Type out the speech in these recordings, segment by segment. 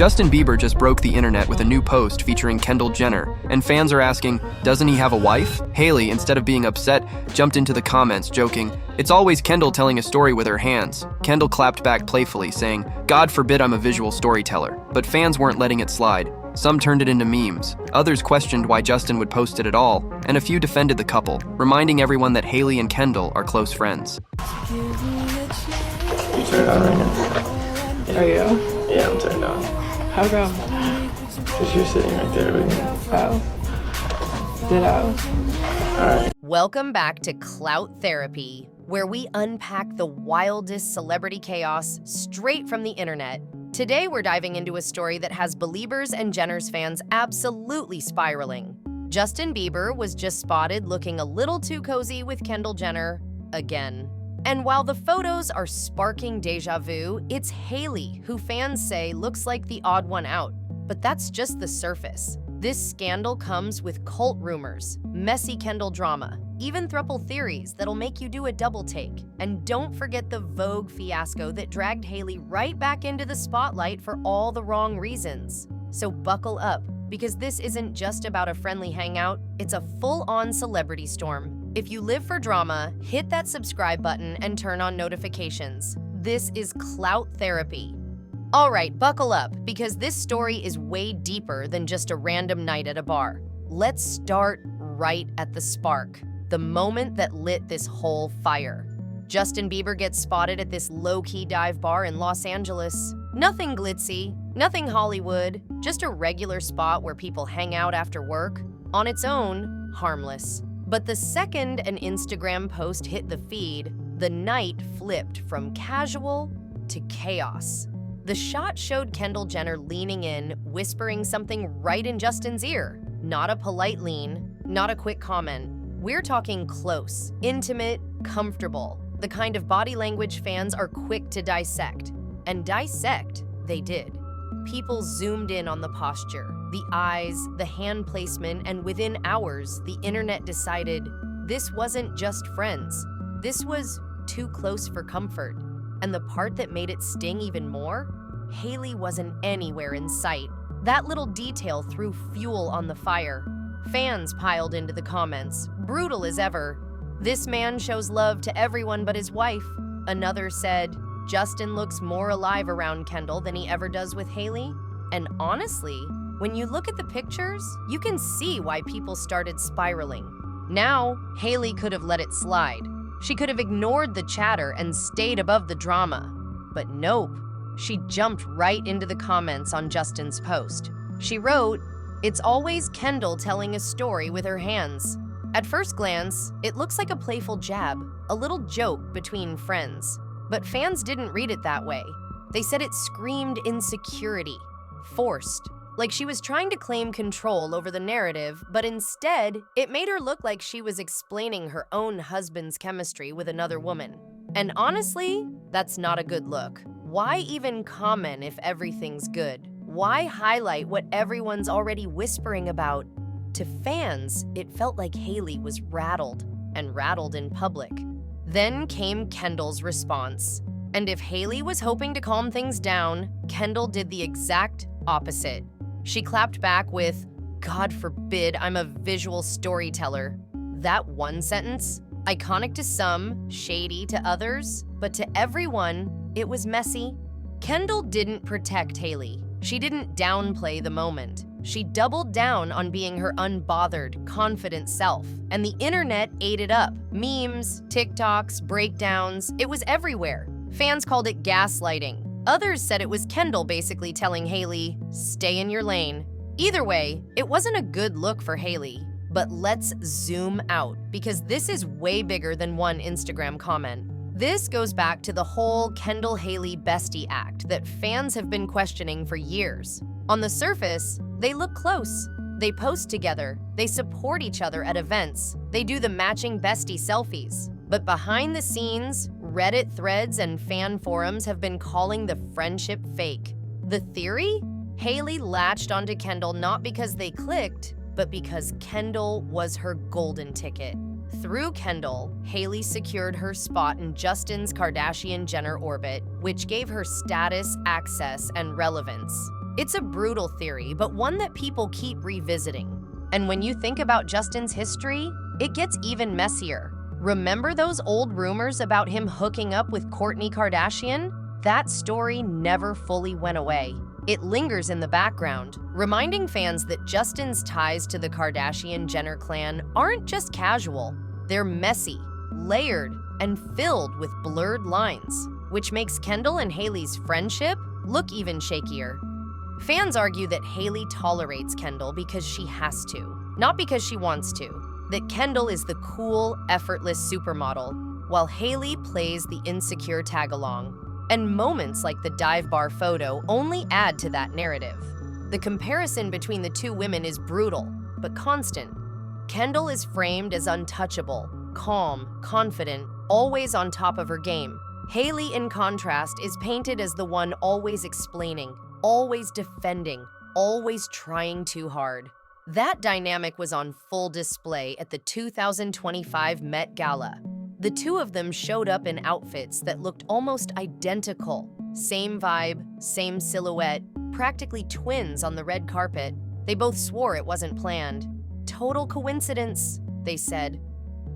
Justin Bieber just broke the internet with a new post featuring Kendall Jenner, and fans are asking, doesn't he have a wife? Hailey, instead of being upset, jumped into the comments, joking, "It's always Kendall telling a story with her hands." Kendall clapped back playfully, saying, "God forbid I'm a visual storyteller." But fans weren't letting it slide. Some turned it into memes, others questioned why Justin would post it at all, and a few defended the couple, reminding everyone that Hailey and Kendall are close friends. You turned on right now? Are you? Yeah, I'm turned on. How come? Because you're sitting right there with me. Oh. Ditto. Alright. Welcome back to Clout Therapy, where we unpack the wildest celebrity chaos straight from the internet. Today, we're diving into a story that has Beliebers and Jenner's fans absolutely spiraling. Justin Bieber was just spotted looking a little too cozy with Kendall Jenner again. And while the photos are sparking deja vu, it's Hailey, who fans say looks like the odd one out. But that's just the surface. This scandal comes with cult rumors, messy Kendall drama, even throuple theories that'll make you do a double take. And don't forget the Vogue fiasco that dragged Hailey right back into the spotlight for all the wrong reasons. So buckle up, because this isn't just about a friendly hangout, it's a full-on celebrity storm. If you live for drama, hit that subscribe button and turn on notifications. This is Clout Therapy. All right, buckle up, because this story is way deeper than just a random night at a bar. Let's start right at the spark, the moment that lit this whole fire. Justin Bieber gets spotted at this low-key dive bar in Los Angeles. Nothing glitzy, nothing Hollywood, just a regular spot where people hang out after work. On its own, harmless. But the second an Instagram post hit the feed, the night flipped from casual to chaos. The shot showed Kendall Jenner leaning in, whispering something right in Justin's ear. Not a polite lean, not a quick comment. We're talking close, intimate, comfortable, the kind of body language fans are quick to dissect. And dissect they did. People zoomed in on the posture, the eyes, the hand placement, and within hours, the internet decided this wasn't just friends. This was too close for comfort. And the part that made it sting even more? Hailey wasn't anywhere in sight. That little detail threw fuel on the fire. Fans piled into the comments, brutal as ever. "This man shows love to everyone but his wife." Another said, "Justin looks more alive around Kendall than he ever does with Hailey." And honestly, when you look at the pictures, you can see why people started spiraling. Now, Hailey could have let it slide. She could have ignored the chatter and stayed above the drama. But nope, she jumped right into the comments on Justin's post. She wrote, "It's always Kendall telling a story with her hands." At first glance, it looks like a playful jab, a little joke between friends. But fans didn't read it that way. They said it screamed insecurity, forced, like she was trying to claim control over the narrative, but instead, it made her look like she was explaining her own husband's chemistry with another woman. And honestly, that's not a good look. Why even comment if everything's good? Why highlight what everyone's already whispering about? To fans, it felt like Hailey was rattled, and rattled in public. Then came Kendall's response. And if Hailey was hoping to calm things down, Kendall did the exact opposite. She clapped back with, "God forbid I'm a visual storyteller." That one sentence, iconic to some, shady to others, but to everyone, it was messy. Kendall didn't protect Hailey. She didn't downplay the moment. She doubled down on being her unbothered, confident self. And the internet ate it up. Memes, TikToks, breakdowns, it was everywhere. Fans called it gaslighting. Others said it was Kendall basically telling Hailey, "Stay in your lane." Either way, it wasn't a good look for Hailey. But let's zoom out, because this is way bigger than one Instagram comment. This goes back to the whole Kendall-Hailey bestie act that fans have been questioning for years. On the surface, they look close. They post together, they support each other at events, they do the matching bestie selfies. But behind the scenes, Reddit threads and fan forums have been calling the friendship fake. The theory? Hailey latched onto Kendall not because they clicked, but because Kendall was her golden ticket. Through Kendall, Hailey secured her spot in Justin's Kardashian-Jenner orbit, which gave her status, access, and relevance. It's a brutal theory, but one that people keep revisiting. And when you think about Justin's history, it gets even messier. Remember those old rumors about him hooking up with Kourtney Kardashian? That story never fully went away. It lingers in the background, reminding fans that Justin's ties to the Kardashian-Jenner clan aren't just casual. They're messy, layered, and filled with blurred lines, which makes Kendall and Hailey's friendship look even shakier. Fans argue that Hailey tolerates Kendall because she has to, not because she wants to. That Kendall is the cool, effortless supermodel, while Hailey plays the insecure tag-along. And moments like the dive bar photo only add to that narrative. The comparison between the two women is brutal, but constant. Kendall is framed as untouchable, calm, confident, always on top of her game. Hailey, in contrast, is painted as the one always explaining, always defending, always trying too hard. That dynamic was on full display at the 2025 Met Gala. The two of them showed up in outfits that looked almost identical. Same vibe, same silhouette, practically twins on the red carpet. They both swore it wasn't planned. Total coincidence, they said.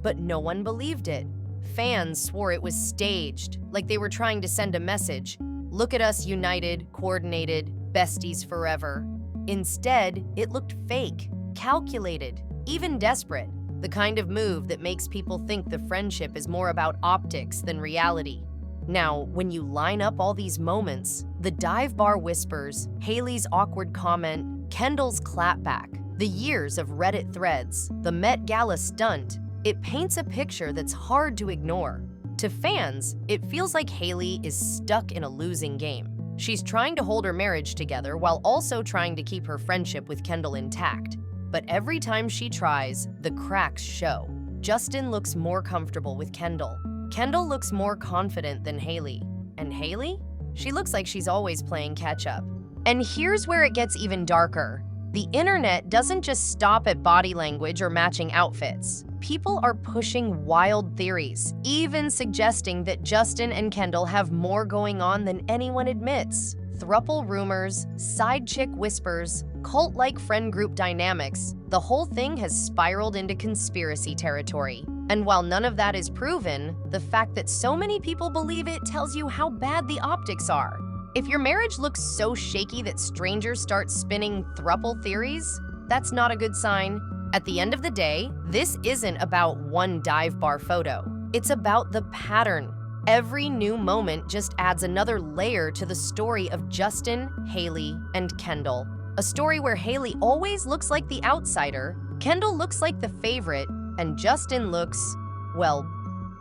But no one believed it. Fans swore it was staged, like they were trying to send a message. Look at us united, coordinated, besties forever. Instead, it looked fake, calculated, even desperate. The kind of move that makes people think the friendship is more about optics than reality. Now, when you line up all these moments, the dive bar whispers, Hailey's awkward comment, Kendall's clapback, the years of Reddit threads, the Met Gala stunt, it paints a picture that's hard to ignore. To fans, it feels like Hailey is stuck in a losing game. She's trying to hold her marriage together while also trying to keep her friendship with Kendall intact. But every time she tries, the cracks show. Justin looks more comfortable with Kendall. Kendall looks more confident than Hailey. And Hailey? She looks like she's always playing catch-up. And here's where it gets even darker. The internet doesn't just stop at body language or matching outfits. People are pushing wild theories, even suggesting that Justin and Kendall have more going on than anyone admits. Throuple rumors, side chick whispers, cult-like friend group dynamics, the whole thing has spiraled into conspiracy territory. And while none of that is proven, the fact that so many people believe it tells you how bad the optics are. If your marriage looks so shaky that strangers start spinning throuple theories, that's not a good sign. At the end of the day, this isn't about one dive bar photo. It's about the pattern. Every new moment just adds another layer to the story of Justin, Hailey, and Kendall. A story where Hailey always looks like the outsider, Kendall looks like the favorite, and Justin looks, well,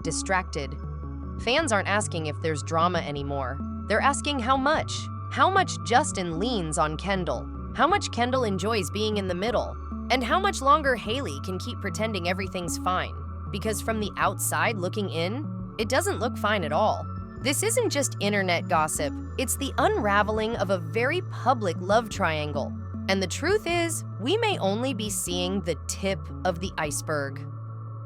distracted. Fans aren't asking if there's drama anymore. They're asking how much. How much Justin leans on Kendall. How much Kendall enjoys being in the middle. And how much longer Hailey can keep pretending everything's fine. Because from the outside looking in, it doesn't look fine at all. This isn't just internet gossip, it's the unraveling of a very public love triangle. And the truth is, we may only be seeing the tip of the iceberg.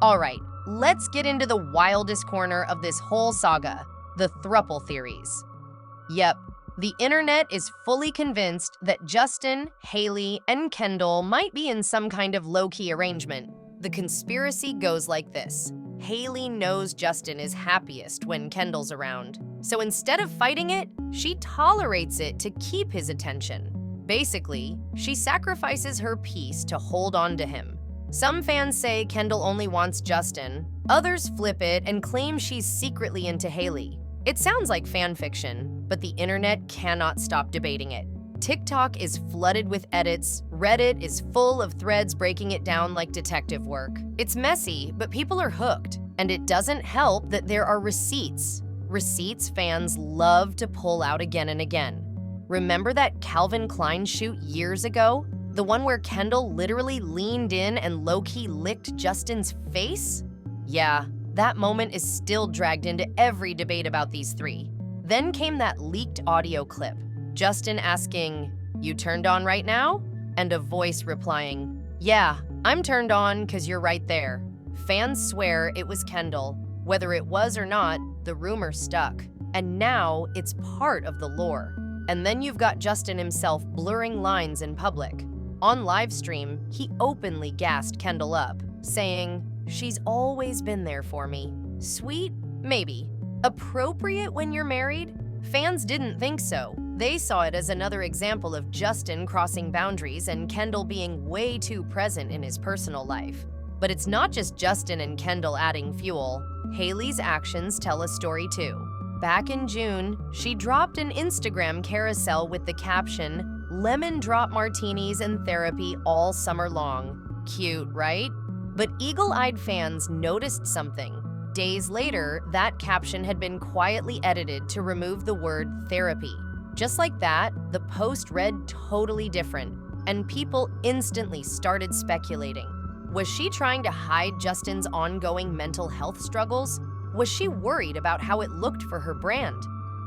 All right, let's get into the wildest corner of this whole saga, the throuple theories. Yep, the internet is fully convinced that Justin, Hailey, and Kendall might be in some kind of low-key arrangement. The conspiracy goes like this. Hailey knows Justin is happiest when Kendall's around. So instead of fighting it, she tolerates it to keep his attention. Basically, she sacrifices her peace to hold on to him. Some fans say Kendall only wants Justin. Others flip it and claim she's secretly into Hailey. It sounds like fan fiction, but the internet cannot stop debating it. TikTok is flooded with edits, Reddit is full of threads breaking it down like detective work. It's messy, but people are hooked, and it doesn't help that there are receipts. Receipts fans love to pull out again and again. Remember that Calvin Klein shoot years ago? The one where Kendall literally leaned in and low-key licked Justin's face? Yeah, that moment is still dragged into every debate about these three. Then came that leaked audio clip. Justin asking, "You turned on right now?" And a voice replying, "Yeah, I'm turned on 'cause you're right there." Fans swear it was Kendall. Whether it was or not, the rumor stuck. And now it's part of the lore. And then you've got Justin himself blurring lines in public. On livestream, he openly gassed Kendall up, saying, "She's always been there for me." Sweet? Maybe. Appropriate when you're married? Fans didn't think so. They saw it as another example of Justin crossing boundaries and Kendall being way too present in his personal life. But it's not just Justin and Kendall adding fuel. Hailey's actions tell a story too. Back in June, she dropped an Instagram carousel with the caption, "Lemon drop martinis and therapy all summer long." Cute, right? But eagle-eyed fans noticed something. Days later, that caption had been quietly edited to remove the word therapy. Just like that, the post read totally different, and people instantly started speculating. Was she trying to hide Justin's ongoing mental health struggles? Was she worried about how it looked for her brand?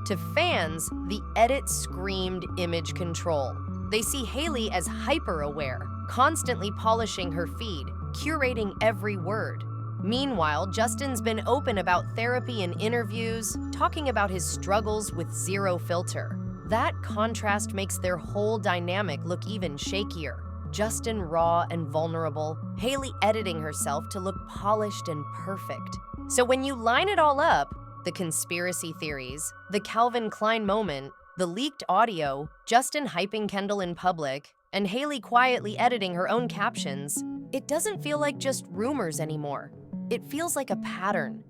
To fans, the edit screamed image control. They see Hailey as hyper-aware, constantly polishing her feed, curating every word. Meanwhile, Justin's been open about therapy in interviews, talking about his struggles with zero filter. That contrast makes their whole dynamic look even shakier. Justin raw and vulnerable, Hailey editing herself to look polished and perfect. So when you line it all up, the conspiracy theories, the Calvin Klein moment, the leaked audio, Justin hyping Kendall in public, and Hailey quietly editing her own captions, it doesn't feel like just rumors anymore. It feels like a pattern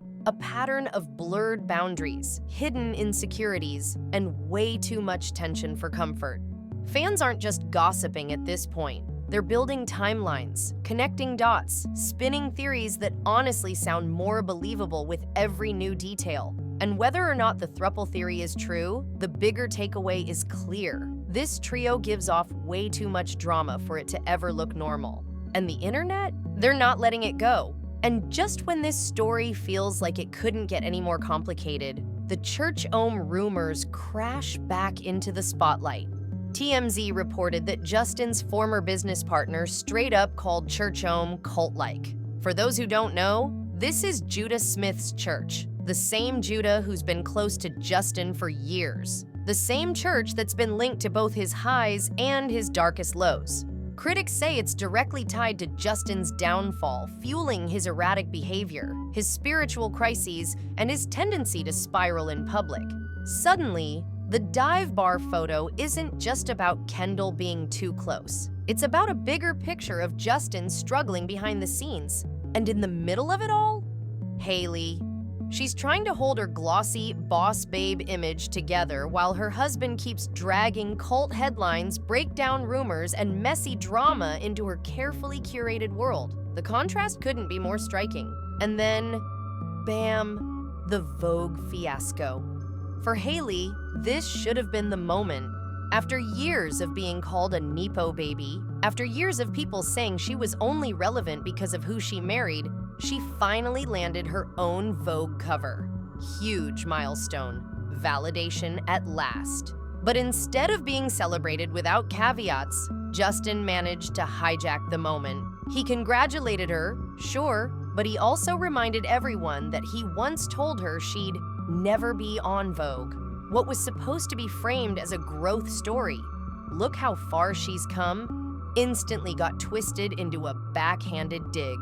of blurred boundaries, hidden insecurities, and way too much tension for comfort. Fans aren't just gossiping at this point. They're building timelines, connecting dots, spinning theories that honestly sound more believable with every new detail. And whether or not the throuple theory is true, the bigger takeaway is clear. This trio gives off way too much drama for it to ever look normal. And the internet? They're not letting it go. And just when this story feels like it couldn't get any more complicated, the church-ohm rumors crash back into the spotlight. TMZ reported that Justin's former business partner straight up called church-ohm cult-like. For those who don't know, this is Judah Smith's church, the same Judah who's been close to Justin for years. The same church that's been linked to both his highs and his darkest lows. Critics say it's directly tied to Justin's downfall, fueling his erratic behavior, his spiritual crises, and his tendency to spiral in public. Suddenly, the dive bar photo isn't just about Kendall being too close. It's about a bigger picture of Justin struggling behind the scenes. And in the middle of it all, Hailey. She's trying to hold her glossy, boss babe image together while her husband keeps dragging cult headlines, breakdown rumors, and messy drama into her carefully curated world. The contrast couldn't be more striking. And then, bam, the Vogue fiasco. For Hailey, this should have been the moment. After years of being called a Nepo baby, after years of people saying she was only relevant because of who she married, she finally landed her own Vogue cover. Huge milestone. Validation at last. But instead of being celebrated without caveats, Justin managed to hijack the moment. He congratulated her, sure, but he also reminded everyone that he once told her she'd never be on Vogue, what was supposed to be framed as a growth story. Look how far she's come, instantly got twisted into a backhanded dig.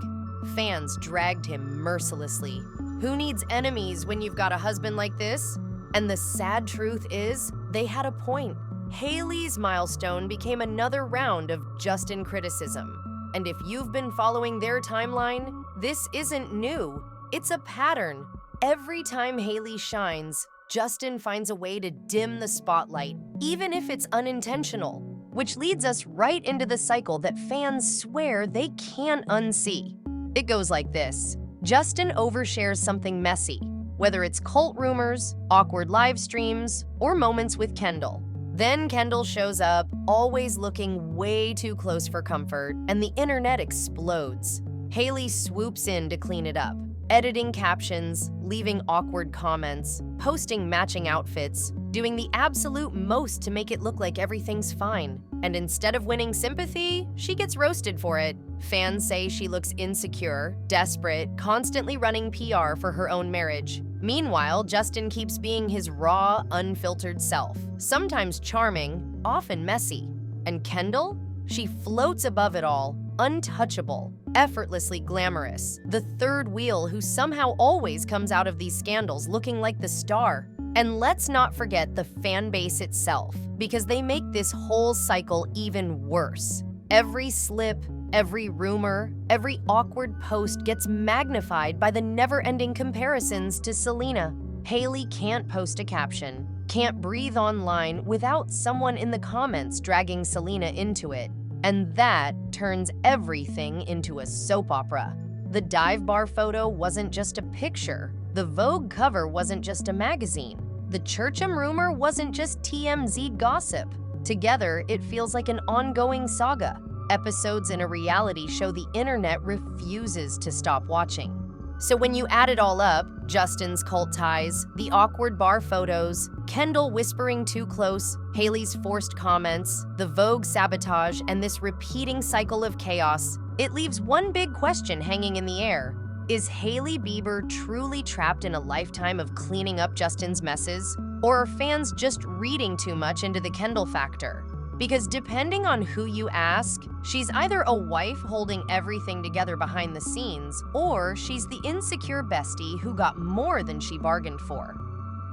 Fans dragged him mercilessly. Who needs enemies when you've got a husband like this? And the sad truth is, they had a point. Hailey's milestone became another round of Justin criticism. And if you've been following their timeline, this isn't new. It's a pattern. Every time Hailey shines, Justin finds a way to dim the spotlight, even if it's unintentional. Which leads us right into the cycle that fans swear they can't unsee. It goes like this. Justin overshares something messy, whether it's cult rumors, awkward live streams, or moments with Kendall. Then Kendall shows up, always looking way too close for comfort, and the internet explodes. Hailey swoops in to clean it up, editing captions, leaving awkward comments, posting matching outfits, doing the absolute most to make it look like everything's fine. And instead of winning sympathy, she gets roasted for it. Fans say she looks insecure, desperate, constantly running PR for her own marriage. Meanwhile, Justin keeps being his raw, unfiltered self, sometimes charming, often messy. And Kendall? She floats above it all, untouchable, effortlessly glamorous, the third wheel who somehow always comes out of these scandals looking like the star. And let's not forget the fan base itself, because they make this whole cycle even worse. Every slip, every rumor, every awkward post gets magnified by the never-ending comparisons to Selena. Hailey can't post a caption, can't breathe online without someone in the comments dragging Selena into it. And that turns everything into a soap opera. The dive bar photo wasn't just a picture. The Vogue cover wasn't just a magazine. The Churchum rumor wasn't just TMZ gossip. Together, it feels like an ongoing saga. Episodes in a reality show the internet refuses to stop watching. So when you add it all up, Justin's cult ties, the awkward bar photos, Kendall whispering too close, Hailey's forced comments, the Vogue sabotage, and this repeating cycle of chaos, it leaves one big question hanging in the air. Is Hailey Bieber truly trapped in a lifetime of cleaning up Justin's messes? Or are fans just reading too much into the Kendall factor? Because depending on who you ask, she's either a wife holding everything together behind the scenes, or she's the insecure bestie who got more than she bargained for.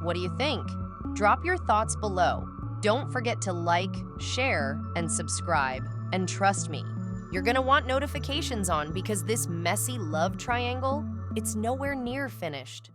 What do you think? Drop your thoughts below. Don't forget to like, share, and subscribe. And trust me, you're gonna want notifications on because this messy love triangle, it's nowhere near finished.